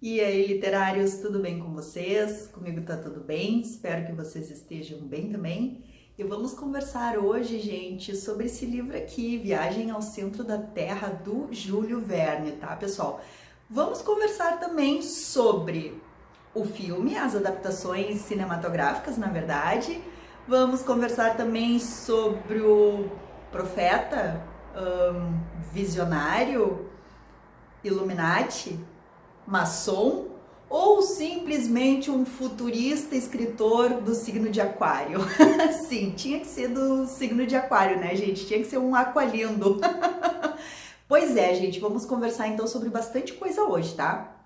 E aí, literários, tudo bem com vocês? Comigo tá tudo bem, espero que vocês estejam bem também. E vamos conversar hoje, gente, sobre esse livro aqui, Viagem ao Centro da Terra, do Júlio Verne, tá, pessoal? Vamos conversar também sobre o filme, as adaptações cinematográficas, na verdade. Vamos conversar também sobre o profeta, visionário, Illuminati, maçom ou simplesmente um futurista escritor do signo de Aquário? Sim, tinha que ser do signo de Aquário, né, gente? Tinha que ser um aqualindo. Pois é, gente, vamos conversar então sobre bastante coisa hoje, tá?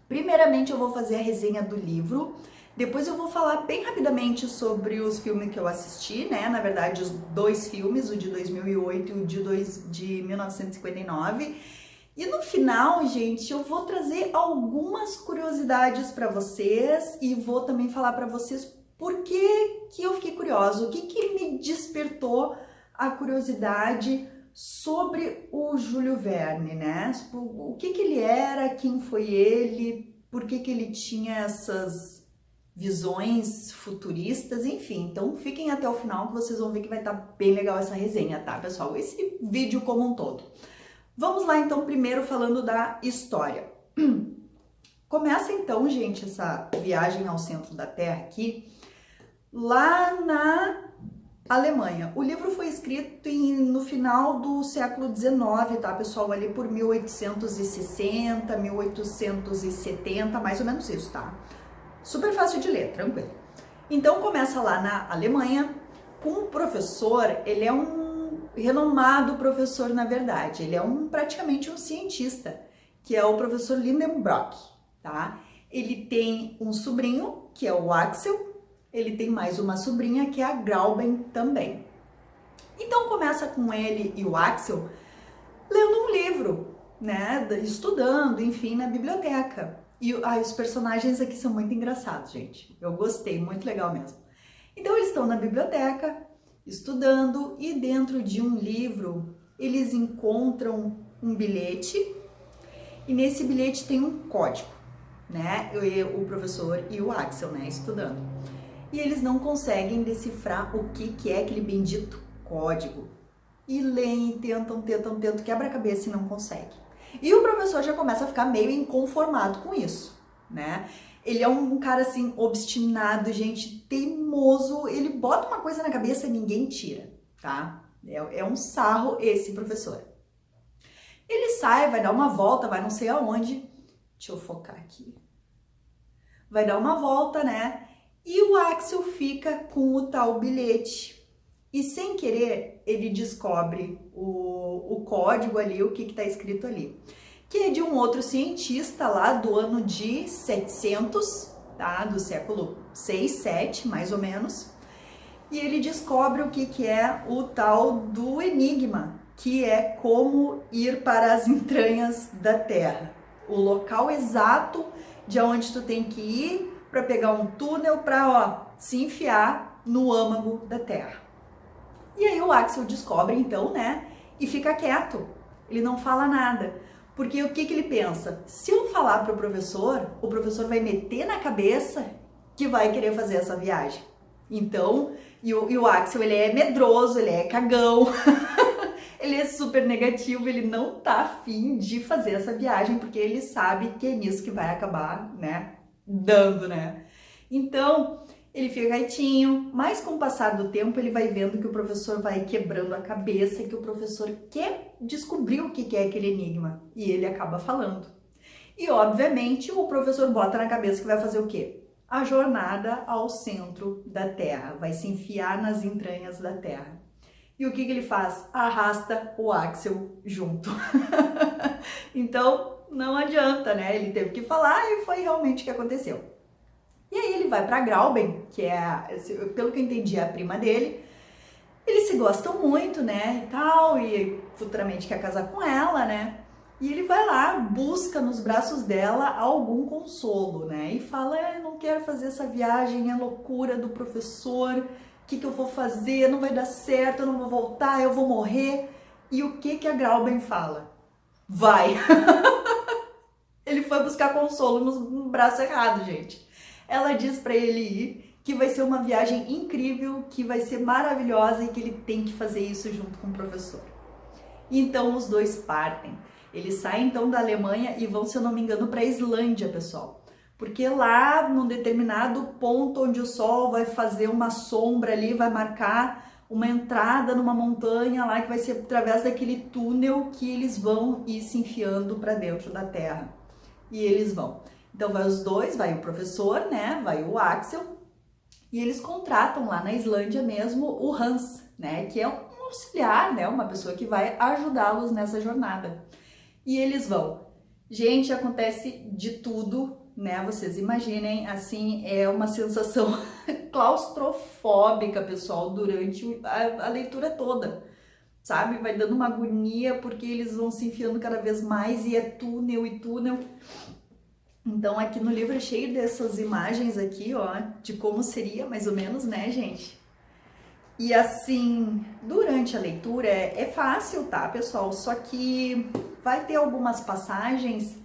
Primeiramente eu vou fazer a resenha do livro, depois eu vou falar bem rapidamente sobre os filmes que eu assisti, né? Na verdade, os dois filmes, o de 2008 e o de 1959. E no final, gente, eu vou trazer algumas curiosidades para vocês e vou também falar para vocês por que eu fiquei curiosa, o que me despertou a curiosidade sobre o Júlio Verne, né? O que ele era, quem foi ele, por que ele tinha essas visões futuristas, enfim. Então fiquem até o final que vocês vão ver que vai estar bem legal essa resenha, tá, pessoal? Esse vídeo como um todo. Vamos lá então, primeiro falando da história. Começa então, gente, essa viagem ao centro da Terra aqui, lá na Alemanha. O livro foi escrito no final do século XIX, tá, pessoal? Ali por 1860, 1870, mais ou menos isso, tá? Super fácil de ler, tranquilo. Então começa lá na Alemanha com um professor, ele é um renomado professor, na verdade, ele é praticamente um cientista, que é o professor Lindenbrock, tá? Ele tem um sobrinho, que é o Axel, ele tem mais uma sobrinha, que é a Grauben também. Então começa com ele e o Axel lendo um livro, né, estudando, enfim, na biblioteca. E os personagens aqui são muito engraçados, gente. Eu gostei, muito legal mesmo. Então eles estão na biblioteca, estudando, e dentro de um livro eles encontram um bilhete, e nesse bilhete tem um código, né? O professor e o Axel, né, estudando. E eles não conseguem decifrar o que é aquele bendito código. E leem, tentam, quebra a cabeça e não consegue. E o professor já começa a ficar meio inconformado com isso, né? Ele é um cara assim, obstinado, gente, teimoso, ele bota uma coisa na cabeça e ninguém tira, tá? É um sarro esse professor. Ele sai, vai dar uma volta, vai não sei aonde, deixa eu focar aqui. Vai dar uma volta, né? E o Axel fica com o tal bilhete. E sem querer, ele descobre o código ali, o que está escrito ali. Que é de um outro cientista lá do ano de 700, tá? Do século 6, 7, mais ou menos. E ele descobre o que é o tal do enigma, que é como ir para as entranhas da Terra. O local exato de onde tu tem que ir para pegar um túnel para se enfiar no âmago da Terra. E aí o Axel descobre então, né, e fica quieto, ele não fala nada, porque o que ele pensa? Se eu falar para o professor vai meter na cabeça que vai querer fazer essa viagem. Então, e o Axel, ele é medroso, ele é cagão, ele é super negativo, ele não tá afim de fazer essa viagem, porque ele sabe que é nisso que vai acabar, né, dando, né. Então, ele fica quietinho, mas com o passar do tempo ele vai vendo que o professor vai quebrando a cabeça, que o professor quer descobrir o que é aquele enigma, e ele acaba falando. E obviamente o professor bota na cabeça que vai fazer o quê? A jornada ao centro da Terra, vai se enfiar nas entranhas da Terra. E o que ele faz? Arrasta o Axel junto. Então não adianta, né? Ele teve que falar e foi realmente o que aconteceu. E aí ele vai para Grauben, que é, pelo que eu entendi, é a prima dele. Eles se gostam muito, né, e tal, e futuramente quer casar com ela, né? E ele vai lá, busca nos braços dela algum consolo, né? E fala, eu não quero fazer essa viagem, é loucura do professor, o que eu vou fazer? Não vai dar certo, eu não vou voltar, eu vou morrer. E o que a Grauben fala? Vai! Ele foi buscar consolo no braço errado, gente. Ela diz para ele ir, que vai ser uma viagem incrível, que vai ser maravilhosa e que ele tem que fazer isso junto com o professor. Então os dois partem. Eles saem então da Alemanha e vão, se eu não me engano, para a Islândia, pessoal. Porque lá, num determinado ponto onde o sol vai fazer uma sombra ali, vai marcar uma entrada numa montanha lá, que vai ser através daquele túnel que eles vão ir se enfiando para dentro da Terra. E eles vão. Então vai os dois, vai o professor, né? Vai o Axel. E eles contratam lá na Islândia mesmo o Hans, né? Que é um auxiliar, né? Uma pessoa que vai ajudá-los nessa jornada. E eles vão. Gente, acontece de tudo, né? Vocês imaginem, assim, é uma sensação claustrofóbica, pessoal, durante a leitura toda, sabe? Vai dando uma agonia porque eles vão se enfiando cada vez mais e é túnel e túnel. Então, aqui no livro é cheio dessas imagens aqui, ó, de como seria mais ou menos, né, gente? E assim, durante a leitura é fácil, tá, pessoal? Só que vai ter algumas passagens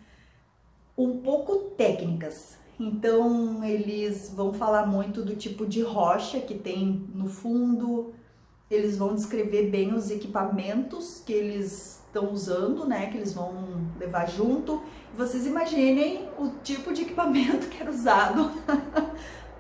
um pouco técnicas. Então, eles vão falar muito do tipo de rocha que tem no fundo, eles vão descrever bem os equipamentos que eles estão usando, né, que eles vão levar junto. Vocês imaginem o tipo de equipamento que era usado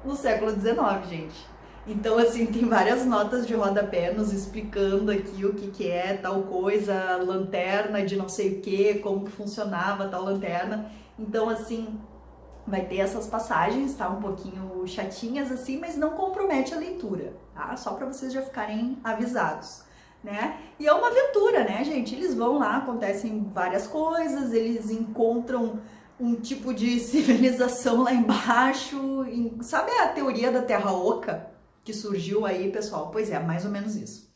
no século XIX, gente. Então, assim, tem várias notas de rodapé nos explicando aqui o que é tal coisa, lanterna de não sei o que, como que funcionava tal lanterna. Então, assim, vai ter essas passagens, tá? Um pouquinho chatinhas, assim, mas não compromete a leitura, tá? Só para vocês já ficarem avisados, né? E é uma aventura, né, gente? Eles vão lá, acontecem várias coisas, eles encontram um tipo de civilização lá embaixo. Sabe a teoria da Terra Oca que surgiu aí, pessoal? Pois é, mais ou menos isso.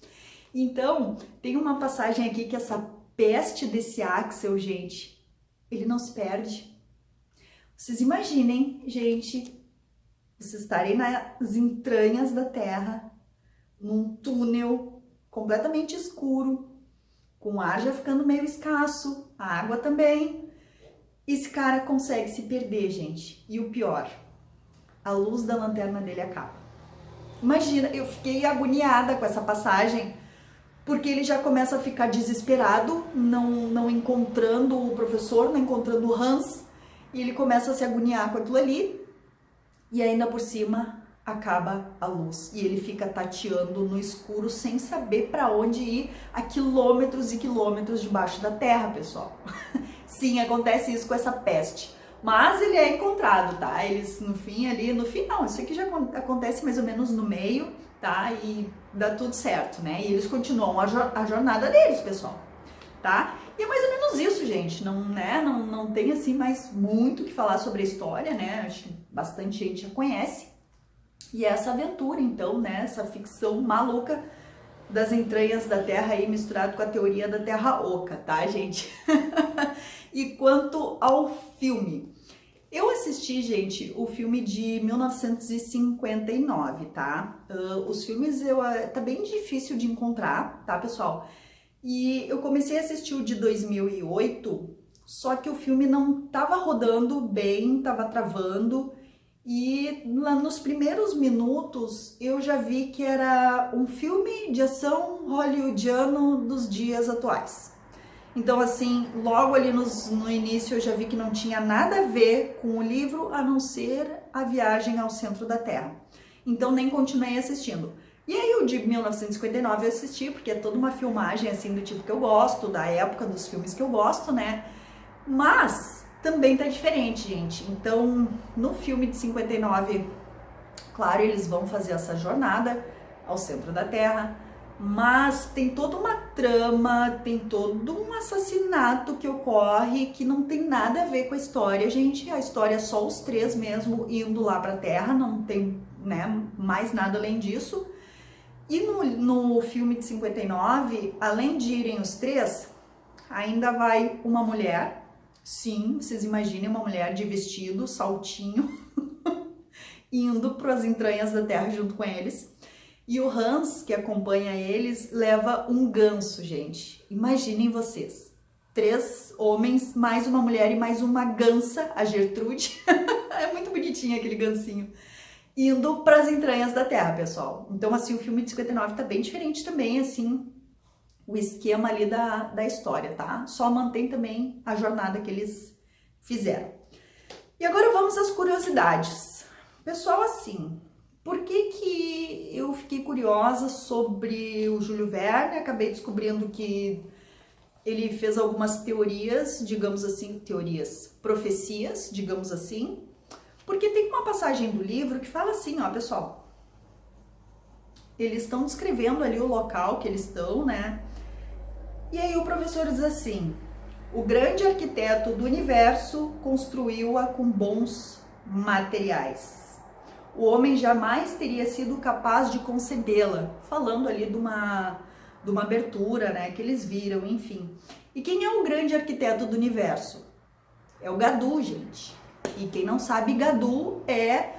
Então, tem uma passagem aqui que essa peste desse Axel, gente, ele não se perde. Vocês imaginem, gente, vocês estarem nas entranhas da Terra, num túnel completamente escuro, com o ar já ficando meio escasso, a água também. Esse cara consegue se perder, gente. E o pior, a luz da lanterna dele acaba. Imagina, eu fiquei agoniada com essa passagem, porque ele já começa a ficar desesperado, não encontrando o professor, não encontrando o Hans, e ele começa a se agoniar com aquilo ali, e ainda por cima acaba a luz, e ele fica tateando no escuro sem saber para onde ir a quilômetros e quilômetros debaixo da terra, pessoal. Sim, acontece isso com essa peste. Mas ele é encontrado, tá? Eles no fim ali, no final, isso aqui já acontece mais ou menos no meio, tá? E dá tudo certo, né? E eles continuam a jornada deles, pessoal, tá? E é mais ou menos isso, gente. Não tem assim mais muito o que falar sobre a história, né? Acho que bastante gente já conhece. E essa aventura, então, né? Essa ficção maluca das entranhas da Terra aí misturado com a teoria da Terra Oca, tá, gente? E quanto ao filme, eu assisti, gente, o filme de 1959, tá? Os filmes tá bem difícil de encontrar, tá, pessoal? E eu comecei a assistir o de 2008, só que o filme não tava rodando bem, tava travando. E lá nos primeiros minutos eu já vi que era um filme de ação hollywoodiano dos dias atuais. Então, assim, logo ali no início eu já vi que não tinha nada a ver com o livro, a não ser a viagem ao centro da Terra. Então, nem continuei assistindo. E aí o de 1959 eu assisti, porque é toda uma filmagem, assim, do tipo que eu gosto, da época dos filmes que eu gosto, né? Mas também tá diferente, gente. Então, no filme de 59, claro, eles vão fazer essa jornada ao centro da Terra, mas tem toda uma trama, tem todo um assassinato que ocorre que não tem nada a ver com a história, gente. A história é só os três mesmo indo lá pra Terra, não tem, né, mais nada além disso. E no filme de 59, além de irem os três, ainda vai uma mulher. Sim, vocês imaginem uma mulher de vestido, saltinho, indo para as entranhas da Terra junto com eles. E o Hans, que acompanha eles, leva um ganso, gente. Imaginem vocês. 3 homens, mais uma mulher e mais uma gansa, a Gertrude. É muito bonitinho aquele gansinho. Indo para as entranhas da Terra, pessoal. Então, assim, o filme de 59 tá bem diferente também, assim, o esquema ali da história, tá? Só mantém também a jornada que eles fizeram. E agora vamos às curiosidades. Pessoal, assim, por que eu fiquei curiosa sobre o Júlio Verne? Acabei descobrindo que ele fez algumas teorias, digamos assim, profecias, digamos assim, porque tem uma passagem do livro que fala assim, ó, pessoal, eles estão descrevendo ali o local que eles estão, né? E aí o professor diz assim: o grande arquiteto do universo construiu-a com bons materiais. O homem jamais teria sido capaz de concebê-la, falando ali de uma abertura, né, que eles viram, enfim. E quem é o grande arquiteto do universo? É o Gadu, gente. E quem não sabe, Gadu é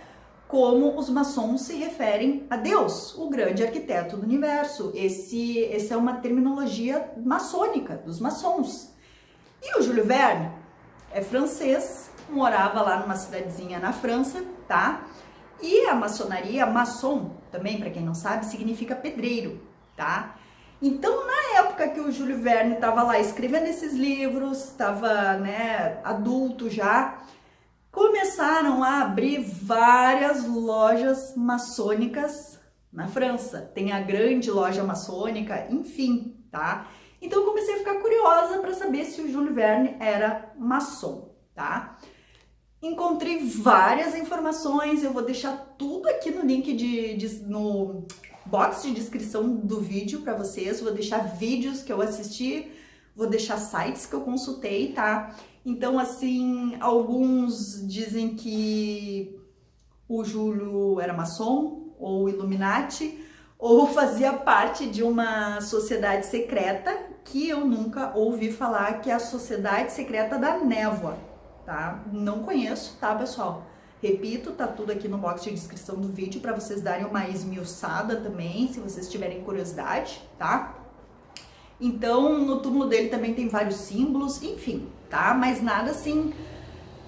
como os maçons se referem a Deus, o grande arquiteto do universo. Essa é uma terminologia maçônica, dos maçons. E o Júlio Verne é francês, morava lá numa cidadezinha na França, tá? E a maçonaria, maçom, também, para quem não sabe, significa pedreiro, tá? Então, na época que o Júlio Verne estava lá escrevendo esses livros, estava, né, adulto já, começaram a abrir várias lojas maçônicas na França. Tem a grande loja maçônica, enfim, tá? Então eu comecei a ficar curiosa para saber se o Júlio Verne era maçom, tá? Encontrei várias informações, eu vou deixar tudo aqui no link no box de descrição do vídeo para vocês, vou deixar vídeos que eu assisti, vou deixar sites que eu consultei, tá? Então, assim, alguns dizem que o Júlio era maçom ou Illuminati, ou fazia parte de uma sociedade secreta, que eu nunca ouvi falar, que é a Sociedade Secreta da Névoa, tá? Não conheço, tá, pessoal? Repito, tá tudo aqui no box de descrição do vídeo para vocês darem uma esmiuçada também, se vocês tiverem curiosidade, tá? Então, no túmulo dele também tem vários símbolos, enfim, tá? Mas nada assim,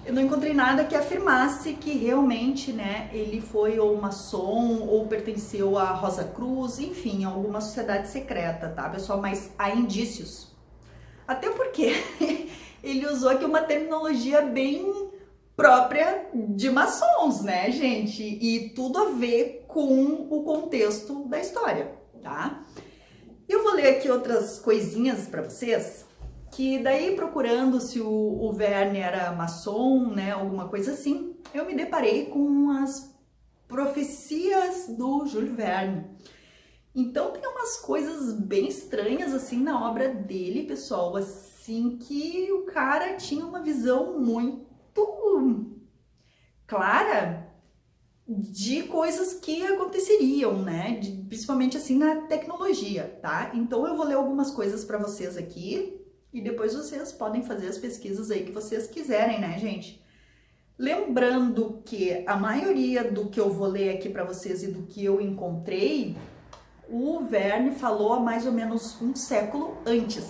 eu não encontrei nada que afirmasse que realmente, né, ele foi ou maçom ou pertenceu à Rosa Cruz, enfim, alguma sociedade secreta, tá, pessoal? Mas há indícios. Até porque ele usou aqui uma terminologia bem própria de maçons, né, gente? E tudo a ver com o contexto da história, tá? Eu vou ler aqui outras coisinhas para vocês, que daí procurando se o Verne era maçom, né, alguma coisa assim, eu me deparei com as profecias do Júlio Verne. Então tem umas coisas bem estranhas assim na obra dele, pessoal, assim, que o cara tinha uma visão muito clara de coisas que aconteceriam, né? Principalmente assim na tecnologia, tá? Então eu vou ler algumas coisas para vocês aqui e depois vocês podem fazer as pesquisas aí que vocês quiserem, né, gente? Lembrando que a maioria do que eu vou ler aqui para vocês e do que eu encontrei, o Verne falou há mais ou menos um século antes,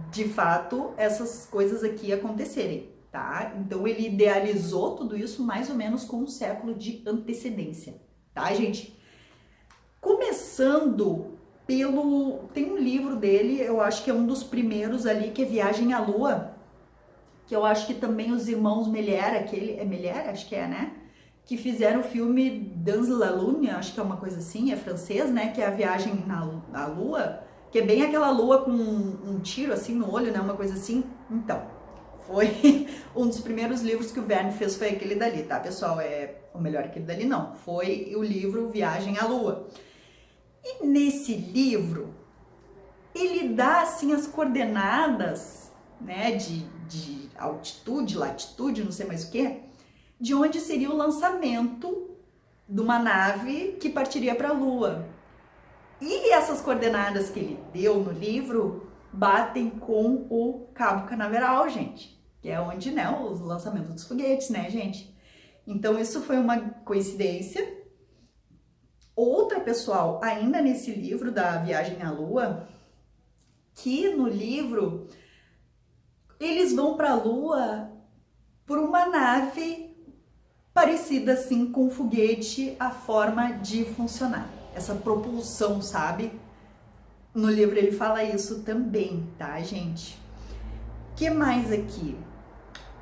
de fato, essas coisas aqui acontecerem. Tá? Então ele idealizou tudo isso mais ou menos com um século de antecedência, tá, gente? Começando tem um livro dele, eu acho que é um dos primeiros ali, que é Viagem à Lua, que eu acho que também os irmãos Méliès, é Méliès, acho que é, né? Que fizeram o filme Dans la Lune, acho que é uma coisa assim, é francês, né? Que é a Viagem à Lua, que é bem aquela lua com um tiro assim no olho, né? Uma coisa assim. Então, foi um dos primeiros livros que o Verne fez, foi aquele dali, tá, pessoal? Ou melhor, aquele dali não, foi o livro Viagem à Lua. E nesse livro, ele dá, assim, as coordenadas, né, de altitude, latitude, não sei mais o que, de onde seria o lançamento de uma nave que partiria para a Lua. E essas coordenadas que ele deu no livro batem com o Cabo Canaveral, gente, que é onde, né, os lançamentos dos foguetes, né, gente? Então isso foi uma coincidência. Outra, pessoal, ainda nesse livro da Viagem à Lua, que no livro eles vão para a Lua por uma nave parecida assim com um foguete, a forma de funcionar, essa propulsão, sabe? No livro ele fala isso também, tá, gente? Que mais aqui?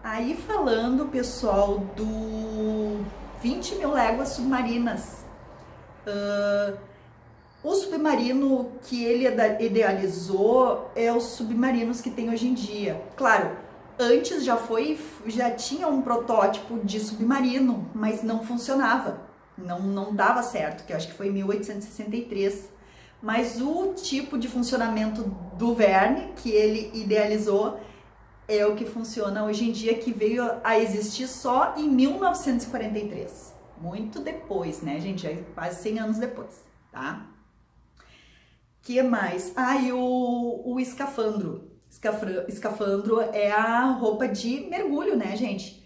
Aí falando, pessoal, do 20 mil léguas submarinas. O submarino que ele idealizou é os submarinos que tem hoje em dia. Claro, antes já tinha um protótipo de submarino, mas não funcionava, não dava certo, que eu acho que foi em 1863. Mas o tipo de funcionamento do Verne, que ele idealizou, é o que funciona hoje em dia, que veio a existir só em 1943. Muito depois, né, gente? Já quase 100 anos depois, tá? Que mais? E o escafandro. Escafandro é a roupa de mergulho, né, gente?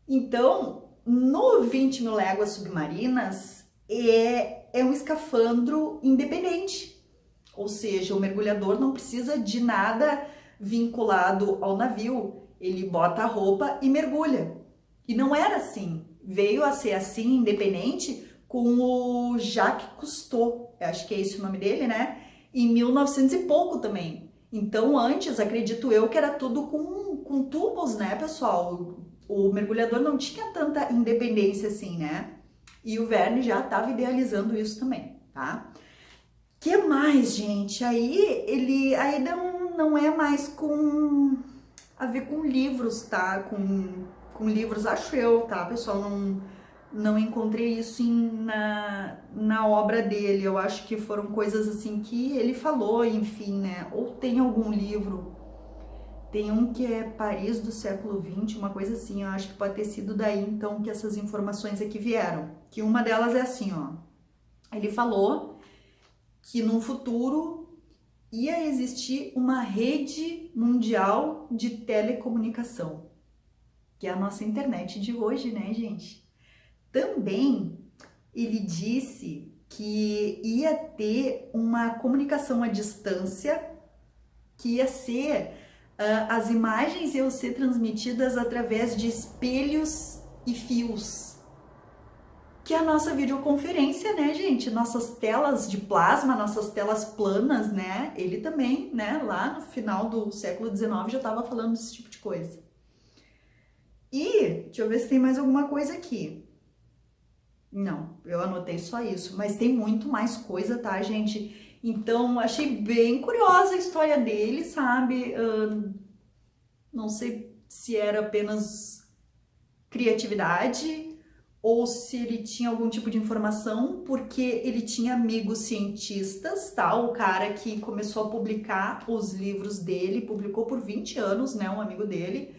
Então, no 20 mil léguas submarinas, é um escafandro independente. Ou seja, o mergulhador não precisa de nada vinculado ao navio. Ele bota a roupa e mergulha. E não era assim. Veio a ser assim, independente, com o Jacques Cousteau. Acho que é esse o nome dele, né? Em 1900 e pouco também. Então, antes, acredito eu, que era tudo com tubos, né, pessoal? O mergulhador não tinha tanta independência assim, né? E o Verne já estava idealizando isso também, tá? Que mais, gente? Aí não é mais a ver com livros, tá? Com livros, acho eu, tá, pessoal? Não encontrei isso na obra dele. Eu acho que foram coisas assim que ele falou, enfim, né? Ou tem algum livro. Tem um que é Paris do século XX, uma coisa assim. Eu acho que pode ter sido daí, então, que essas informações aqui vieram. Que uma delas é assim, ó. Ele falou que num futuro ia existir uma rede mundial de telecomunicação, que é a nossa internet de hoje, né, gente? Também ele disse que ia ter uma comunicação à distância, que ia ser, as imagens iam ser transmitidas através de espelhos e fios, que é a nossa videoconferência, né, gente? Nossas telas de plasma, nossas telas planas, né? Ele também, né, lá no final do século XIX já estava falando desse tipo de coisa. E, deixa eu ver se tem mais alguma coisa aqui. Não, eu anotei só isso, mas tem muito mais coisa, tá, gente? Então, achei bem curiosa a história dele, sabe? Não sei se era apenas criatividade ou se ele tinha algum tipo de informação, porque ele tinha amigos cientistas, tá? O cara que começou a publicar os livros dele, publicou por 20 anos, né? Um amigo dele.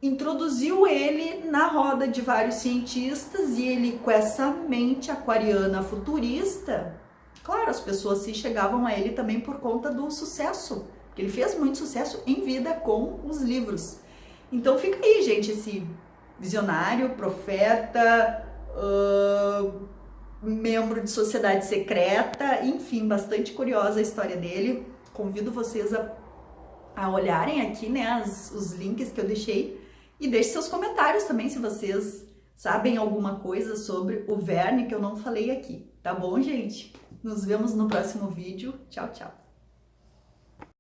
Introduziu ele na roda de vários cientistas e ele, com essa mente aquariana futurista, claro, as pessoas se chegavam a ele também por conta do sucesso, porque ele fez muito sucesso em vida com os livros. Então fica aí, gente, esse visionário, profeta, membro de sociedade secreta, enfim, bastante curiosa a história dele. Convido vocês a olharem aqui, né, os links que eu deixei. E deixe seus comentários também se vocês sabem alguma coisa sobre o Verne que eu não falei aqui. Tá bom, gente? Nos vemos no próximo vídeo. Tchau, tchau!